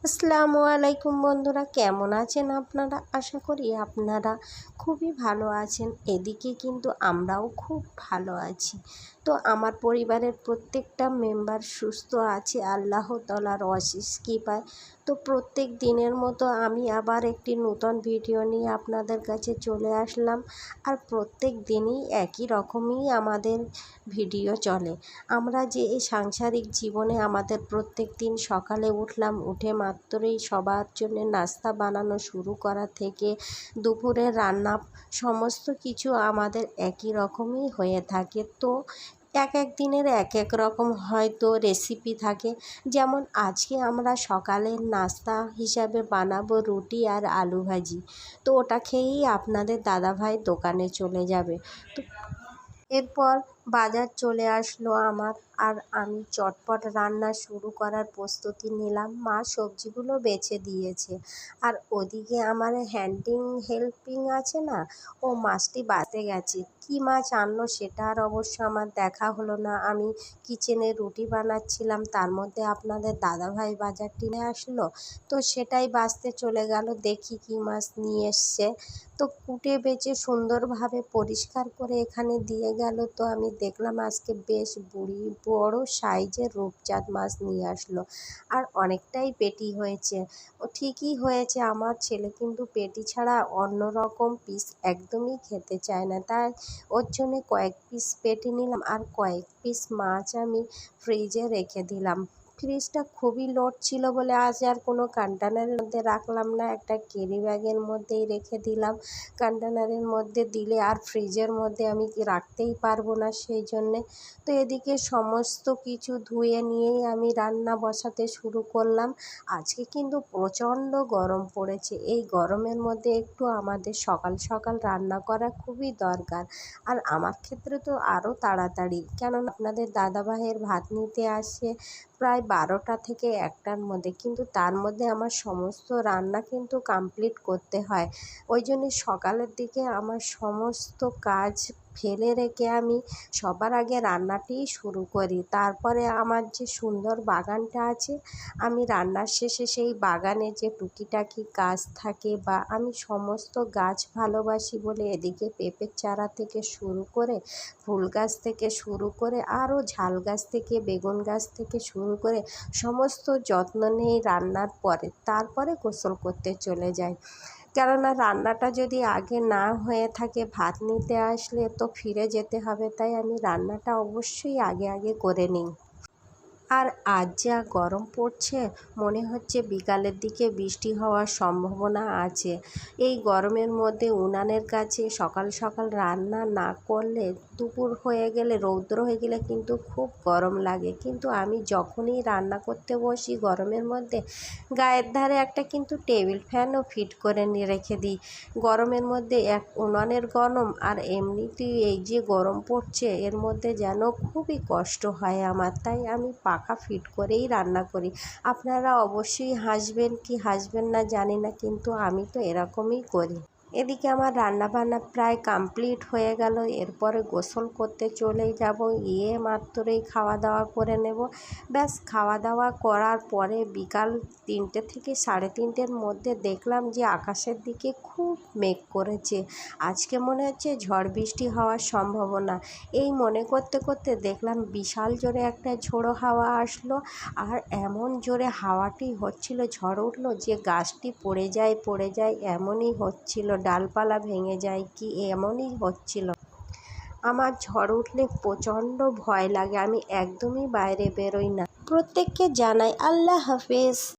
আসসালামু আলাইকুম বন্ধুরা, কেমন আছেন আপনারা? আশা করি আপনারা খুবই ভালো আছেন। এদিকে কিন্তু আমরাও খুব ভালো আছি। তো আমার পরিবারের প্রত্যেকটা মেম্বার সুস্থ আছে আল্লাহ তাআলার অশেষ কৃপায়। তো প্রত্যেক দিনের মতো আমি আবার একটি নতুন ভিডিও নিয়ে আপনাদের কাছে চলে আসলাম। আর প্রত্যেক দিনই একই রকমই আমাদের ভিডিও চলে। আমরা যে এই সাংসারিক জীবনে আমাদের প্রত্যেক দিন সকালে উঠলাম, উঠে মাত্রই সবার জন্য নাস্তা বানানো শুরু করা থেকে দুপুরে রান্না সমস্ত কিছু আমাদের একই রকমই হয়ে থাকে। তো এক এক দিনের এক এক রকম হয়তো রেসিপি থাকে। যেমন আজকে আমরা সকালের নাস্তা হিসাবে বানাবো রুটি আর আলু ভাজি। তো ওটা খেয়েই আপনাদের দাদাভাই দোকানে চলে যাবে। তো এরপর বাজার চলে আসলো আমার, আর আমি চটপট রান্না শুরু করার প্রস্তুতি নিলাম। মা সবজিগুলো বেছে দিয়েছে, আর ওদিকে আমার হেল্পিং আছে না, ও মাছটি বাছতে গেছে। কি মাছ আনলো সেটা আর অবশ্য আমার দেখা হলো না। আমি কিচেনে রুটি বানাচ্ছিলাম, তার মধ্যে আপনাদের দাদাভাই বাজারটি নিয়ে আসলো। তো সেটাই বাছতে চলে গেল, দেখি কি মাছ নিয়ে এসছে। তো কুটে বেছে সুন্দরভাবে পরিষ্কার করে এখানে দিয়ে গেল। তো আমি দেখলাম আজকে বেশ বড় সাইজের রূপচাঁদ মাছ নিয়ে আসলো, আর অনেকটাই পেটি হয়েছে। ও ঠিকই হয়েছে, আমার ছেলে কিন্তু পেটি ছাড়া অন্য রকম পিস একদমই খেতে চায় না, তাই ওর জন্যে কয়েক পিস পেটি নিলাম আর কয়েক পিস মাছ আমি ফ্রিজে রেখে দিলাম। ফ্রিজটা খুবই লোড ছিল বলে আজ আর কোনো কন্টেনারের মধ্যে রাখলাম না, একটা ক্যারি ব্যাগের মধ্যেই রেখে দিলাম। কন্টেনারের মধ্যে দিলে আর ফ্রিজের মধ্যে আমি রাখতেই পারবো না, সেই জন্যে। তো এদিকে সমস্ত কিছু ধুয়ে নিয়েই আমি রান্না বসাতে শুরু করলাম। আজকে কিন্তু প্রচণ্ড গরম পড়েছে, এই গরমের মধ্যে একটু আমাদের সকাল সকাল রান্না করা খুবই দরকার। আর আমার ক্ষেত্রে তো আরও তাড়াতাড়ি, কেননা আপনাদের দাদাভাইয়ের ভাত নিতে আসে প্রায় 12টা থেকে 1টার মধ্যে, কিন্তু তার মধ্যে আমার সমস্ত রান্না কিন্তু কমপ্লিট করতে হয়। ওই জন্যে সকালের দিকে আমার সমস্ত কাজ ফেলে রেখে আমি সবার আগে রান্নাটিই শুরু করি। তারপরে আমার যে সুন্দর বাগানটা আছে, আমি রান্নার শেষে সেই বাগানে যে টুকিটাকি গাছ থাকে, বা আমি সমস্ত গাছ ভালোবাসি বলে এদিকে পেঁপের চারা থেকে শুরু করে, ফুল গাছ থেকে শুরু করে, আরও ঝাল গাছ থেকে, বেগুন গাছ থেকে শুরু করে সমস্ত যত্ন নেই রান্নার পরে। তারপরে গোসল করতে চলে যাই, কেননা রান্নাটা যদি আগে না হয়ে থাকে ভাত নিতে আসলে তো ফিরে যেতে হবে, তাই আমি রান্নাটা অবশ্যই আগে আগে করে নিই। আর আজ যা গরম পড়ছে, মনে হচ্ছে বিকালের দিকে বৃষ্টি হওয়ার সম্ভাবনা আছে। এই গরমের মধ্যে উনানের কাছে সকাল সকাল রান্না না করলে, দুপুর হয়ে গেলে, রৌদ্র হয়ে গেলে কিন্তু খুব গরম লাগে। কিন্তু আমি যখনই রান্না করতে বসি গরমের মধ্যে, গায়ের ধারে একটা কিন্তু টেবিল ফ্যানও ফিট করে নিয়ে রেখে দিই। গরমের মধ্যে এক উনানের গরম, আর এমনিতেই এই যে গরম পড়ছে এর মধ্যে যেন খুবই কষ্ট হয় আমার, তাই আমি পাখা ফিট করেই রান্না করি। আপনারা অবশ্যই হাসবেন কি হাসবেন না জানি না, কিন্তু আমি তো এরকমই করি। এদিকে আমার রান্নাবান্না প্রায় কমপ্লিট হয়ে গেল, এরপরে গোসল করতে চলে যাব। গিয়ে মাত্রই খাওয়া দাওয়া করে নেব। ব্যাস খাওয়া দাওয়া করার পরে বিকাল 3টে থেকে 3:30-এর মধ্যে দেখলাম যে আকাশের দিকে খুব মেঘ করেছে, আজকে মনে হচ্ছে ঝড় বৃষ্টি হওয়ার সম্ভাবনা। এই মনে করতে করতে দেখলাম বিশাল জোরে একটা ঝোড়ো হাওয়া আসলো, আর এমন জোরে হাওয়াটি হচ্ছিল, ঝড় উঠলো যে গাছটি পড়ে যায় এমনই হচ্ছিল, ডালপালা ভেঙে যায় কি এমনই হচ্ছিল। আমার ঝড় উঠলে প্রচণ্ড ভয় লাগে, আমি একদমই বাইরে বেরোই না। প্রত্যেককে জানাই আল্লাহ হাফেজ।